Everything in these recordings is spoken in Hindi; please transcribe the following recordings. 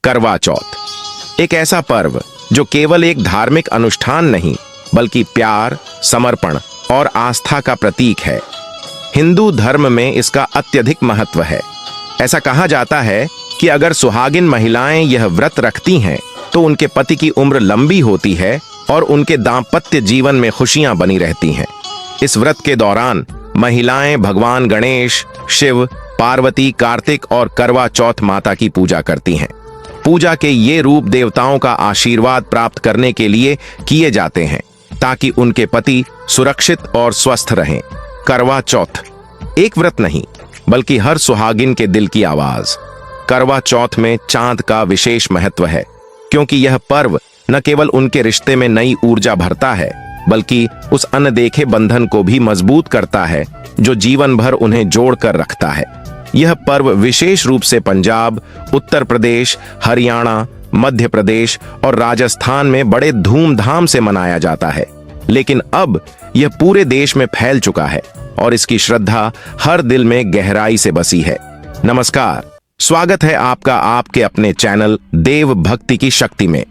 करवा चौथ एक ऐसा पर्व जो केवल एक धार्मिक अनुष्ठान नहीं बल्कि प्यार, समर्पण और आस्था का प्रतीक है। हिंदू धर्म में इसका अत्यधिक महत्व है। ऐसा कहा जाता है कि अगर सुहागिन महिलाएं यह व्रत रखती हैं तो उनके पति की उम्र लंबी होती है और उनके दाम्पत्य जीवन में खुशियां बनी रहती हैं। इस व्रत के दौरान महिलाएं भगवान गणेश, शिव, पार्वती, कार्तिक और करवा चौथ माता की पूजा करती हैं। पूजा के ये रूप देवताओं का आशीर्वाद प्राप्त करने के लिए किए जाते हैं ताकि उनके पति सुरक्षित और स्वस्थ रहें। करवा चौथ एक व्रत नहीं बल्कि हर सुहागिन के दिल की आवाज। करवा चौथ में चांद का विशेष महत्व है क्योंकि यह पर्व न केवल उनके रिश्ते में नई ऊर्जा भरता है बल्कि उस अनदेखे बंधन को भी मजबूत करता है जो जीवन भर उन्हें जोड़कर रखता है। यह पर्व विशेष रूप से पंजाब, उत्तर प्रदेश, हरियाणा, मध्य प्रदेश और राजस्थान में बड़े धूमधाम से मनाया जाता है, लेकिन अब यह पूरे देश में फैल चुका है और इसकी श्रद्धा हर दिल में गहराई से बसी है। नमस्कार, स्वागत है आपका आपके अपने चैनल देव भक्ति की शक्ति में।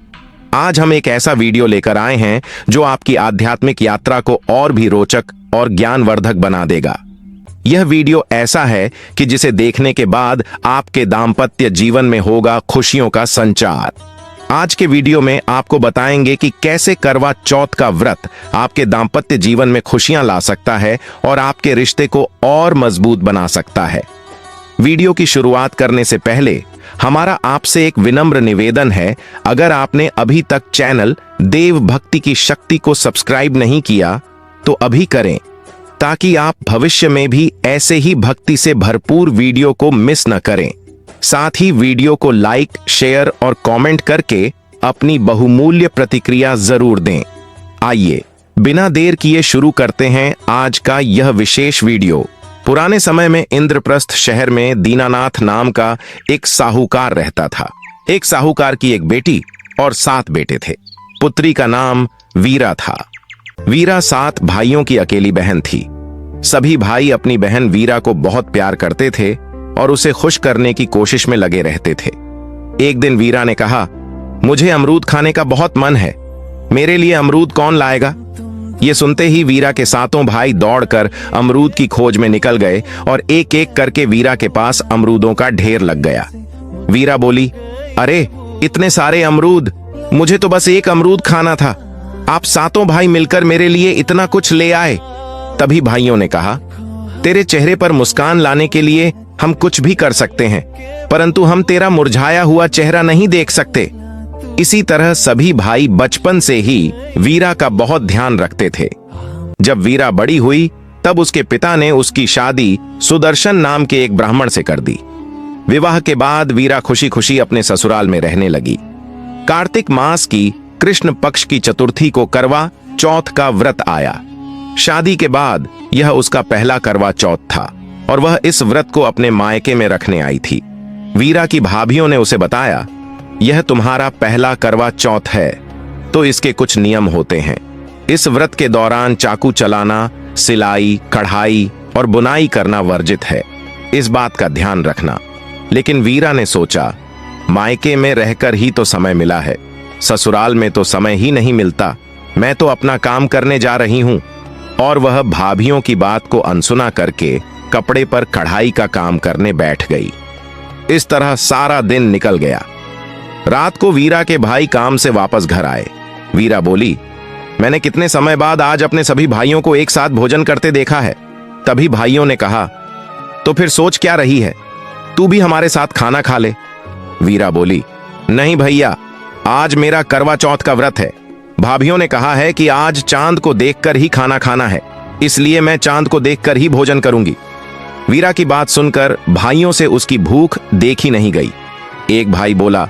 आज हम एक ऐसा वीडियो लेकर आए हैं जो आपकी आध्यात्मिक यात्रा को और भी रोचक और ज्ञानवर्धक बना देगा। यह वीडियो ऐसा है कि जिसे देखने के बाद आपके दाम्पत्य जीवन में होगा खुशियों का संचार। आज के वीडियो में आपको बताएंगे कि कैसे करवा चौथ का व्रत आपके दाम्पत्य जीवन में खुशियां ला सकता है और आपके रिश्ते को और मजबूत बना सकता है। वीडियो की शुरुआत करने से पहले हमारा आपसे एक विनम्र निवेदन है, अगर आपने अभी तक चैनल देव भक्ति की शक्ति को सब्सक्राइब नहीं किया तो अभी करें ताकि आप भविष्य में भी ऐसे ही भक्ति से भरपूर वीडियो को मिस न करें। साथ ही वीडियो को लाइक, शेयर और कमेंट करके अपनी बहुमूल्य प्रतिक्रिया जरूर दें। आइए बिना देर किए शुरू करते हैं आज का यह विशेष वीडियो। पुराने समय में इंद्रप्रस्थ शहर में दीनानाथ नाम का एक साहूकार रहता था। एक साहूकार की एक बेटी और 7 बेटे थे। पुत्री का नाम वीरा था। वीरा 7 भाइयों की अकेली बहन थी। सभी भाई अपनी बहन वीरा को बहुत प्यार करते थे और उसे खुश करने की कोशिश में लगे रहते थे। एक दिन वीरा ने कहा, मुझे अमरूद खाने का बहुत मन है, मेरे लिए अमरूद कौन लाएगा? ये सुनते ही वीरा के 7 भाई दौड़कर अमरूद की खोज में निकल गए और एक एक करके वीरा के पास अमरूदों का ढेर लग गया। वीरा बोली, अरे इतने सारे अमरूद, मुझे तो बस एक अमरूद खाना था, आप 7 भाई मिलकर मेरे लिए इतना कुछ ले आए। तभी भाइयों ने कहा, तेरे चेहरे पर मुस्कान लाने के लिए हम कुछ भी कर सकते हैं, परंतु हम तेरा मुरझाया हुआ चेहरा नहीं देख सकते। इसी तरह सभी भाई बचपन से ही वीरा का बहुत ध्यान रखते थे। जब वीरा बड़ी हुई तब उसके पिता ने उसकी शादी सुदर्शन नाम के एक ब्राह्मण से कर दी। विवाह के बाद वीरा खुशी खुशी अपने ससुराल में रहने लगी। कार्तिक मास की कृष्ण पक्ष की चतुर्थी को करवा चौथ का व्रत आया। शादी के बाद यह उसका पहला करवा चौथ था और वह इस व्रत को अपने मायके में रखने आई थी। वीरा की भाभियों ने उसे बताया, यह तुम्हारा पहला करवा चौथ है तो इसके कुछ नियम होते हैं। इस व्रत के दौरान चाकू चलाना, सिलाई, कढ़ाई और बुनाई करना वर्जित है, इस बात का ध्यान रखना। लेकिन वीरा ने सोचा, मायके में रहकर ही तो समय मिला है, ससुराल में तो समय ही नहीं मिलता, मैं तो अपना काम करने जा रही हूं। और वह भाभियों की बात को अनसुना करके कपड़े पर कढ़ाई का काम करने बैठ गई। इस तरह सारा दिन निकल गया। रात को वीरा के भाई काम से वापस घर आए। वीरा बोली, मैंने कितने समय बाद आज अपने सभी भाइयों को एक साथ भोजन करते देखा है। तभी भाइयों ने कहा, तो फिर सोच क्या रही है, तू भी हमारे साथ खाना खा ले। वीरा बोली, नहीं भैया, आज मेरा करवा चौथ का व्रत है। भाभियों ने कहा है कि आज चांद को देखकर ही खाना खाना है, इसलिए मैं चांद को देखकर ही भोजन करूंगी। वीरा की बात सुनकर भाइयों से उसकी भूख देखी नहीं गई। एक भाई बोला,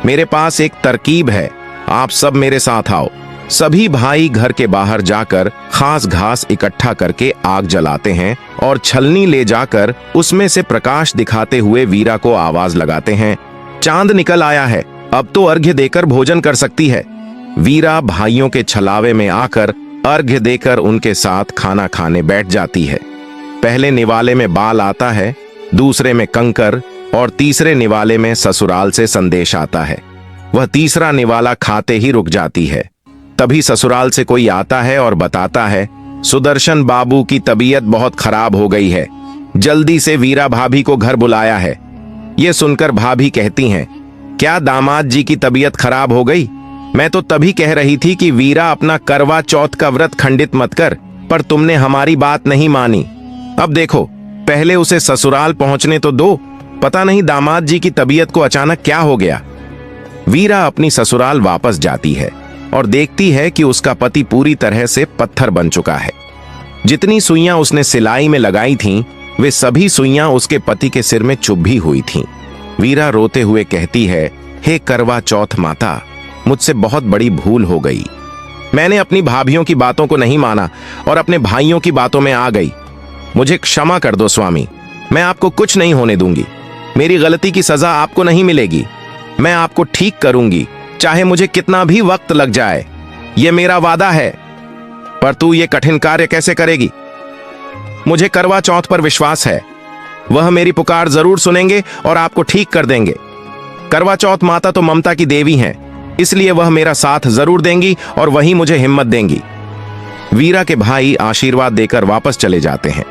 मेरे पास एक तरकीब है, आप सब मेरे साथ आओ। सभी भाई घर के बाहर जाकर खास घास इकट्ठा करके आग जलाते हैं और छलनी ले जाकर उसमें से प्रकाश दिखाते हुए वीरा को आवाज लगाते हैं, चांद निकल आया है, अब तो अर्घ्य देकर भोजन कर सकती है। वीरा भाइयों के छलावे में आकर अर्घ्य देकर उनके साथ खाना खाने बैठ जाती है। पहले निवाले में बाल आता है, दूसरे में कंकर, और तीसरे निवाले में ससुराल से संदेश आता है। वह तीसरा निवाला खाते ही रुक जाती है। तभी ससुराल से कोई आता है और बताता है, सुदर्शन बाबू की तबीयत बहुत खराब हो गई है, जल्दी से वीरा भाभी को घर बुलाया है। यह सुनकर भाभी कहती हैं, क्या दामाद जी की तबीयत खराब हो गई? मैं तो तभी कह रही थी कि वीरा अपना करवा चौथ का व्रत खंडित मत कर, पर तुमने हमारी बात नहीं मानी। अब देखो, पहले उसे ससुराल पहुंचने तो दो, पता नहीं दामाद जी की तबीयत को अचानक क्या हो गया। वीरा अपनी ससुराल वापस जाती है और देखती है कि उसका पति पूरी तरह से पत्थर बन चुका है। जितनी सुइयां उसने सिलाई में लगाई थीं, वे सभी सुइयां उसके पति के सिर में चुभी हुई थीं। वीरा रोते हुए कहती है, हे करवा चौथ माता, मुझसे बहुत बड़ी भूल हो गई। मैंने अपनी भाभियों की बातों को नहीं माना और अपने भाइयों की बातों में आ गई। मुझे क्षमा कर दो स्वामी, मैं आपको कुछ नहीं होने दूंगी। मेरी गलती की सजा आपको नहीं मिलेगी। मैं आपको ठीक करूंगी, चाहे मुझे कितना भी वक्त लग जाए। यह मेरा वादा है। पर तू ये कठिन कार्य कैसे करेगी? मुझे करवा चौथ पर विश्वास है, वह मेरी पुकार जरूर सुनेंगे और आपको ठीक कर देंगे। करवा चौथ माता तो ममता की देवी हैं, इसलिए वह मेरा साथ जरूर देंगी और वही मुझे हिम्मत देंगी। वीरा के भाई आशीर्वाद देकर वापस चले जाते हैं।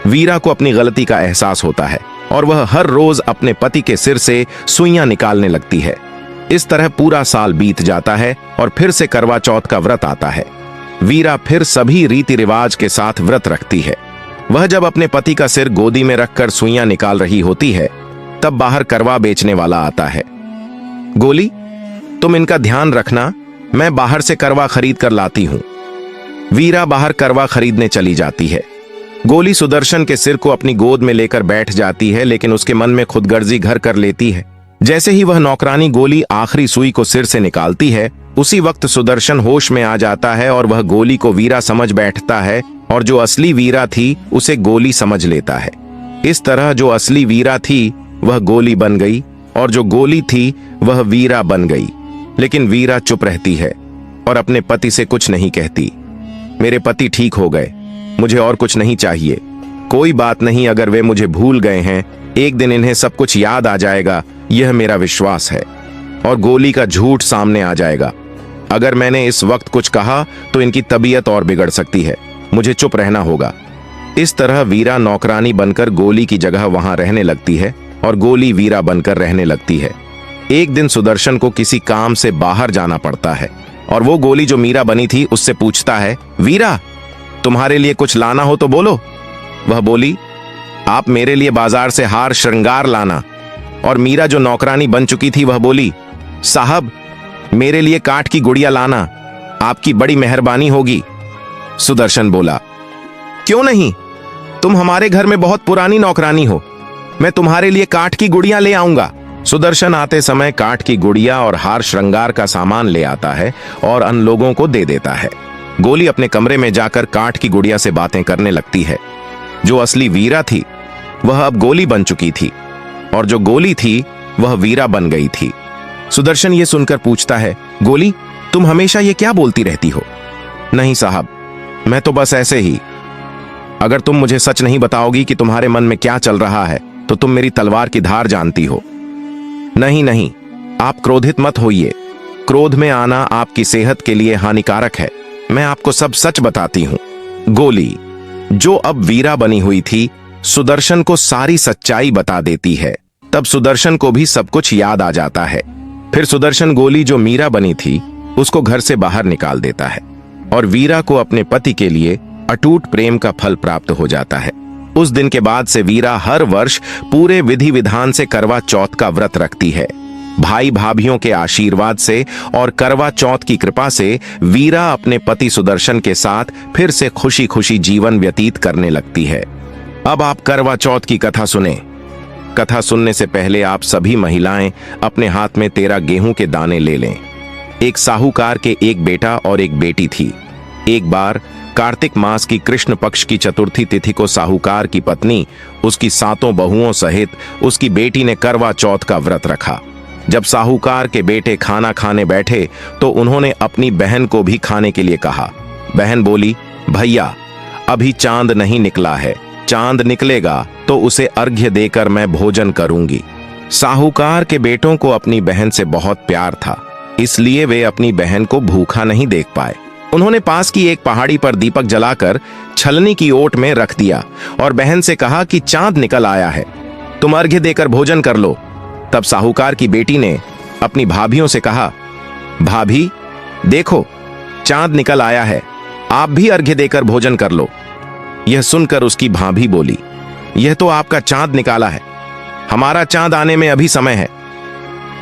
वीरा को अपनी गलती का एहसास होता है और वह हर रोज अपने पति के सिर से सुइयां निकालने लगती है। इस तरह पूरा साल बीत जाता है और फिर से करवा चौथ का व्रत आता है। वीरा फिर सभी रीति रिवाज के साथ व्रत रखती है। वह जब अपने पति का सिर गोदी में रखकर सुइयां निकाल रही होती है, तब बाहर करवा बेचने वाला आता है। गोली, तुम इनका ध्यान रखना, मैं बाहर से करवा खरीद कर लाती हूं। वीरा बाहर करवा खरीदने चली जाती है। गोली सुदर्शन के सिर को अपनी गोद में लेकर बैठ जाती है, लेकिन उसके मन में खुदगर्जी घर कर लेती है। जैसे ही वह नौकरानी गोली आखिरी सुई को सिर से निकालती है, उसी वक्त सुदर्शन होश में आ जाता है और वह गोली को वीरा समझ बैठता है और जो असली वीरा थी उसे गोली समझ लेता है। इस तरह जो असली वीरा थी वह गोली बन गई और जो गोली थी वह वीरा बन गई। लेकिन वीरा चुप रहती है और अपने पति से कुछ नहीं कहती। मेरे पति ठीक हो गए, मुझे और कुछ नहीं चाहिए। कोई बात नहीं, अगर वे मुझे भूल गए हैं, एक दिन इन्हें सब कुछ याद आ जाएगा, यह मेरा विश्वास है, और गोली का झूठ सामने आ जाएगा। अगर मैंने इस वक्त कुछ कहा तो इनकी तबीयत और बिगड़ सकती है, मुझे चुप रहना होगा। इस तरह वीरा नौकरानी बनकर गोली की जगह वहां रहने लगती है और गोली वीरा बनकर रहने लगती है। एक दिन सुदर्शन को किसी काम से बाहर जाना पड़ता है और वो गोली जो मीरा बनी थी उससे पूछता है, वीरा, तुम्हारे लिए कुछ लाना हो तो बोलो। वह बोली, आप मेरे लिए बाजार से हार श्रृंगार लाना। और मीरा जो नौकरानी बन चुकी थी वह बोली, साहब, मेरे लिए काठ की गुड़िया लाना, आपकी बड़ी मेहरबानी होगी। सुदर्शन बोला, क्यों नहीं, तुम हमारे घर में बहुत पुरानी नौकरानी हो, मैं तुम्हारे लिए काठ की गुड़िया ले आऊंगा। सुदर्शन आते समय काठ की गुड़िया और हार श्रृंगार का सामान ले आता है और अन्य लोगों को दे देता है। गोली अपने कमरे में जाकर काठ की गुड़िया से बातें करने लगती है। जो असली वीरा थी वह अब गोली बन चुकी थी और जो गोली थी वह वीरा बन गई थी। सुदर्शन ये सुनकर पूछता है, गोली, तुम हमेशा ये क्या बोलती रहती हो? नहीं साहब, मैं तो बस ऐसे ही। अगर तुम मुझे सच नहीं बताओगी कि तुम्हारे मन में क्या चल रहा है तो तुम मेरी तलवार की धार जानती हो। नहीं नहीं, आप क्रोधित मत होइए, क्रोध में आना आपकी सेहत के लिए हानिकारक है। मैं आपको सब सच बताती हूं। गोली, जो अब वीरा बनी हुई थी, सुदर्शन को सारी सच्चाई बता देती है। तब सुदर्शन को भी सब कुछ याद आ जाता है। फिर सुदर्शन गोली जो मीरा बनी थी उसको घर से बाहर निकाल देता है और वीरा को अपने पति के लिए अटूट प्रेम का फल प्राप्त हो जाता है। उस दिन के बाद से वीरा हर वर्ष पूरे विधि विधान से करवा चौथ का व्रत रखती है। भाई भाभियों के आशीर्वाद से और करवा चौथ की कृपा से वीरा अपने पति सुदर्शन के साथ फिर से खुशी खुशी जीवन व्यतीत करने लगती है। अब आप करवा चौथ की कथा सुने। कथा सुनने से पहले आप सभी महिलाएं अपने हाथ में 13 गेहूं के दाने ले लें। एक साहूकार के एक बेटा और एक बेटी थी। एक बार कार्तिक मास की कृष्ण पक्ष की चतुर्थी तिथि को साहूकार की पत्नी उसकी 7 बहुओं सहित उसकी बेटी ने करवा चौथ का व्रत रखा। जब साहूकार के बेटे खाना खाने बैठे तो उन्होंने अपनी बहन को भी खाने के लिए कहा। बहन बोली, भैया, अभी चांद नहीं निकला है, चांद निकलेगा तो उसे अर्घ्य देकर मैं भोजन करूंगी। साहूकार के बेटों को अपनी बहन से बहुत प्यार था, इसलिए वे अपनी बहन को भूखा नहीं देख पाए। उन्होंने पास की एक पहाड़ी पर दीपक जलाकर छलनी की ओट में रख दिया और बहन से कहा कि चांद निकल आया है, तुम अर्घ्य देकर भोजन कर लो। तब साहूकार की बेटी ने अपनी भाभियों से कहा, भाभी देखो, चांद निकल आया है, आप भी अर्घ्य देकर भोजन कर लो। यह सुनकर उसकी भाभी बोली, यह तो आपका चांद निकाला है, हमारा चांद आने में अभी समय है।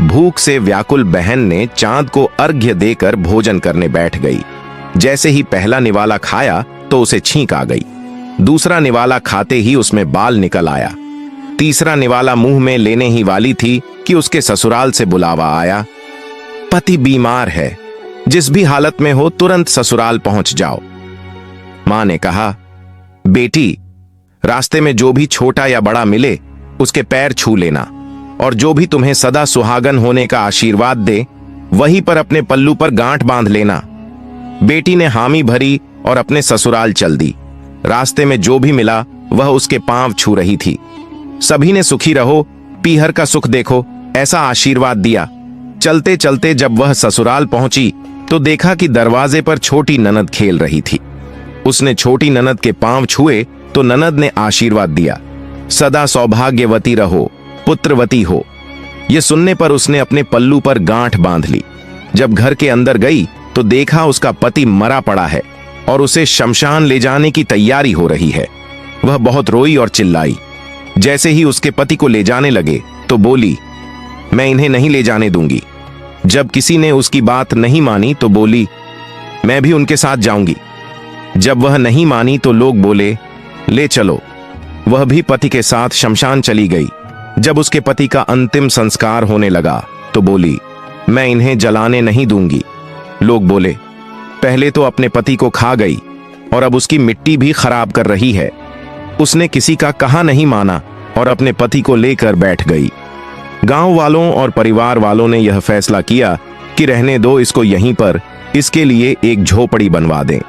भूख से व्याकुल बहन ने चांद को अर्घ्य देकर भोजन करने बैठ गई। जैसे ही पहला निवाला खाया तो उसे छींक आ गई। दूसरा निवाला खाते ही उसमें बाल निकल आया। तीसरा निवाला मुंह में लेने ही वाली थी कि उसके ससुराल से बुलावा आया, पति बीमार है, जिस भी हालत में हो तुरंत ससुराल पहुंच जाओ। मां ने कहा, बेटी रास्ते में जो भी छोटा या बड़ा मिले उसके पैर छू लेना, और जो भी तुम्हें सदा सुहागन होने का आशीर्वाद दे वहीं पर अपने पल्लू पर गांठ बांध लेना। बेटी ने हामी भरी और अपने ससुराल चल दी। रास्ते में जो भी मिला वह उसके पांव छू रही थी। सभी ने सुखी रहो, पीहर का सुख देखो, ऐसा आशीर्वाद दिया। चलते चलते जब वह ससुराल पहुंची तो देखा कि दरवाजे पर छोटी ननद खेल रही थी। उसने छोटी ननद के पांव छुए तो ननद ने आशीर्वाद दिया, सदा सौभाग्यवती रहो, पुत्रवती हो। यह सुनने पर उसने अपने पल्लू पर गांठ बांध ली। जब घर के अंदर गई तो देखा उसका पति मरा पड़ा है और उसे शमशान ले जाने की तैयारी हो रही है। वह बहुत रोई और चिल्लाई। जैसे ही उसके पति को ले जाने लगे तो बोली, मैं इन्हें नहीं ले जाने दूंगी। जब किसी ने उसकी बात नहीं मानी तो बोली, मैं भी उनके साथ जाऊंगी। जब वह नहीं मानी तो लोग बोले, ले चलो। वह भी पति के साथ शमशान चली गई। जब उसके पति का अंतिम संस्कार होने लगा तो बोली, मैं इन्हें जलाने नहीं दूंगी। लोग बोले, पहले तो अपने पति को खा गई और अब उसकी मिट्टी भी खराब कर रही है। उसने किसी का कहा नहीं माना और अपने पति को लेकर बैठ गई। गांव वालों और परिवार वालों ने यह फैसला किया कि रहने दो इसको यहीं पर, इसके लिए एक झोपड़ी बनवा दें।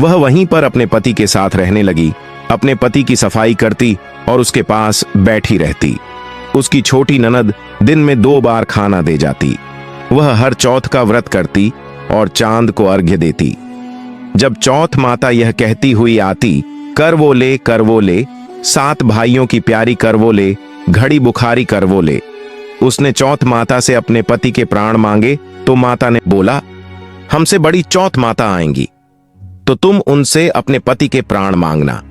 वह वहीं पर अपने पति के साथ रहने लगी, अपने पति की सफाई करती और उसके पास बैठी रहती। उसकी छोटी ननद दिन में 2 बार खाना दे जाती। वह हर चौथ का व्रत करती और चांद को अर्घ्य देती। जब चौथ माता यह कहती हुई आती, कर वो ले, 7 भाइयों की प्यारी कर वो ले, घड़ी बुखारी कर वो ले। उसने चौथ माता से अपने पति के प्राण मांगे तो माता ने बोला, हमसे बड़ी चौथ माता आएंगी तो तुम उनसे अपने पति के प्राण मांगना।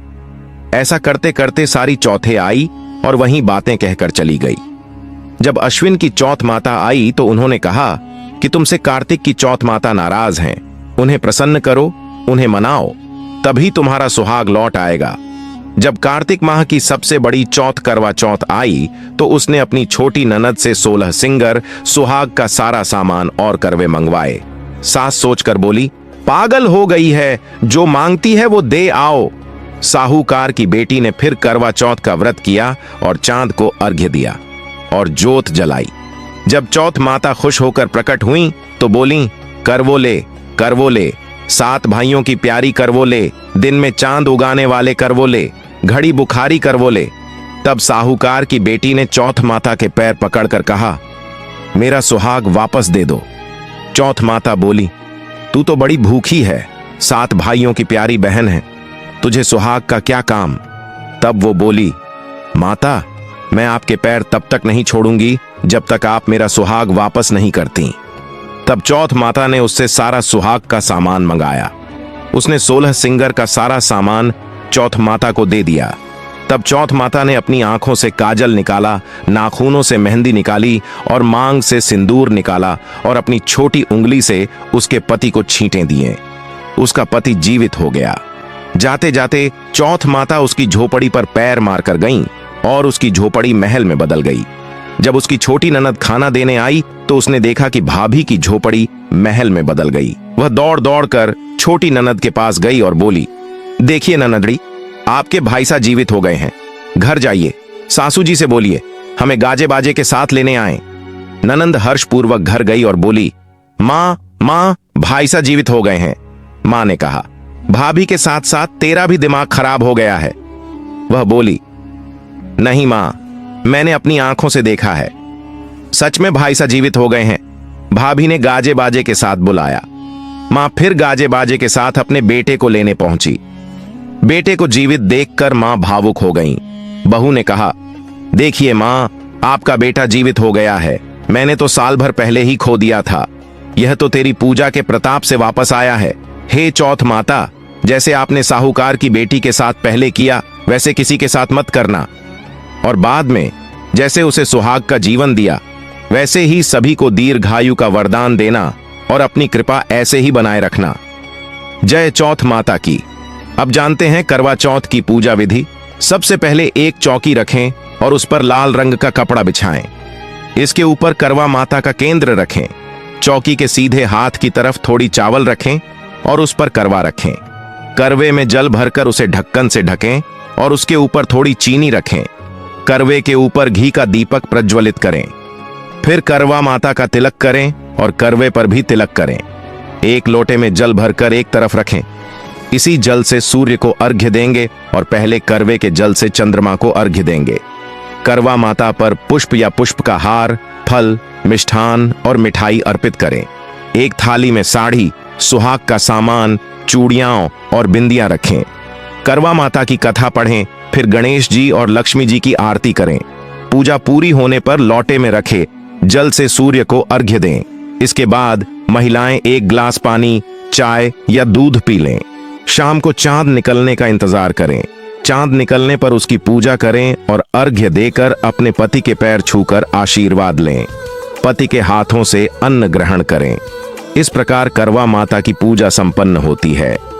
ऐसा करते करते सारी चौथे आई और वहीं बातें कहकर चली गई। जब अश्विन की चौथ माता आई तो उन्होंने कहा कि तुमसे कार्तिक की चौथ माता नाराज हैं, उन्हें प्रसन्न करो, उन्हें मनाओ, तभी तुम्हारा सुहाग लौट आएगा। जब कार्तिक माह की सबसे बड़ी चौथ करवा चौथ आई तो उसने अपनी छोटी ननद से 16 सिंगर, सुहाग का सारा सामान और करवे मंगवाए। सास सोचकर बोली, पागल हो गई है, जो मांगती है वो दे आओ। साहूकार की बेटी ने फिर करवा चौथ का व्रत किया और चांद को अर्घ्य दिया और जोत जलाई। जब चौथ माता खुश होकर प्रकट हुई तो बोली, करवो ले, 7 भाइयों की प्यारी करवो ले, दिन में चांद उगाने वाले करवो ले, घड़ी बुखारी करवो ले। तब साहूकार की बेटी ने चौथ माता के पैर पकड़कर कहा, मेरा सुहाग वापस दे दो। चौथ माता बोली, तू तो बड़ी भूखी है, 7 भाइयों की प्यारी बहन है, तुझे सुहाग का क्या काम। तब वो बोली, माता मैं आपके पैर तब तक नहीं छोड़ूंगी जब तक आप मेरा सुहाग वापस नहीं करती। तब चौथ माता ने उससे सारा सुहाग का सामान मंगाया। उसने 16 सिंगर का सारा सामान चौथ माता को दे दिया। तब चौथ माता ने अपनी आंखों से काजल निकाला, नाखूनों से मेहंदी निकाली और मांग से सिंदूर निकाला और अपनी छोटी उंगली से उसके पति को छींटे दिए। उसका पति जीवित हो गया। जाते जाते चौथ माता उसकी झोपड़ी पर पैर मारकर गईं और उसकी झोपड़ी महल में बदल गई। जब उसकी छोटी ननद खाना देने आई तो उसने देखा कि भाभी की झोपड़ी महल में बदल गई। वह दौड़ दौड़ कर छोटी ननद के पास गई और बोली, देखिए ननदड़ी, आपके भाई सा जीवित हो गए हैं, घर जाइए, सासू जी से बोलिए हमें गाजे बाजे के साथ लेने आए। ननंद हर्षपूर्वक घर गई और बोली, माँ भाई सा जीवित हो गए हैं। माँ ने कहा, भाभी के साथ साथ तेरा भी दिमाग खराब हो गया है। वह बोली, नहीं माँ, मैंने अपनी आंखों से देखा है। सच में भाई सा जीवित हो गए हैं। भाभी ने गाजे बाजे के साथ बुलाया। मां फिर गाजे बाजे के साथ अपने बेटे को लेने पहुंची। बेटे को जीवित देखकर मां भावुक हो गईं। बहू ने कहा, देखिए मां, आपका बेटा जीवित हो गया है। मैंने तो साल भर पहले ही खो दिया था। यह तो तेरी पूजा के प्रताप से वापस आया है। हे चौथ माता, जैसे आपने साहूकार की बेटी के साथ पहले किया, वैसे किसी के साथ मत करना। और बाद में जैसे उसे सुहाग का जीवन दिया, वैसे ही सभी को दीर्घायु का वरदान देना और अपनी कृपा ऐसे ही बनाए रखना। जय चौथ माता की। अब जानते हैं करवा चौथ की पूजा विधि। सबसे पहले एक चौकी रखें और उस पर लाल रंग का कपड़ा बिछाएं। इसके ऊपर करवा माता का केंद्र रखें। चौकी के सीधे हाथ की तरफ थोड़ी चावल रखें और उस पर करवा रखें। करवे में जल भरकर उसे ढक्कन से ढकें और उसके ऊपर थोड़ी चीनी रखें। करवे के ऊपर घी का दीपक प्रज्वलित करें। फिर करवा माता का तिलक करें और करवे पर भी तिलक करें। एक लोटे में जल भरकर एक तरफ रखें। इसी जल से सूर्य को अर्घ्य देंगे और पहले करवे के जल से चंद्रमा को अर्घ्य देंगे। करवा माता पर पुष्प या पुष्प का हार, फल, मिष्ठान और मिठाई अर्पित करें। एक थाली में साड़ी, सुहाग का सामान, चूड़ियां और बिंदियां रखें। करवा माता की कथा पढ़ें, फिर गणेश जी और लक्ष्मी जी की आरती करें। पूजा पूरी होने पर लोटे में रखे जल से सूर्य को अर्घ्य दें। इसके बाद महिलाएं एक गिलास पानी, चाय या दूध पी लें। शाम को चांद निकलने का इंतजार करें। चांद निकलने पर उसकी पूजा करें और अर्घ्य देकर अपने पति के पैर छूकर आशीर्वाद लें। पति के हाथों से अन्न ग्रहण करें। इस प्रकार करवा माता की पूजा संपन्न होती है।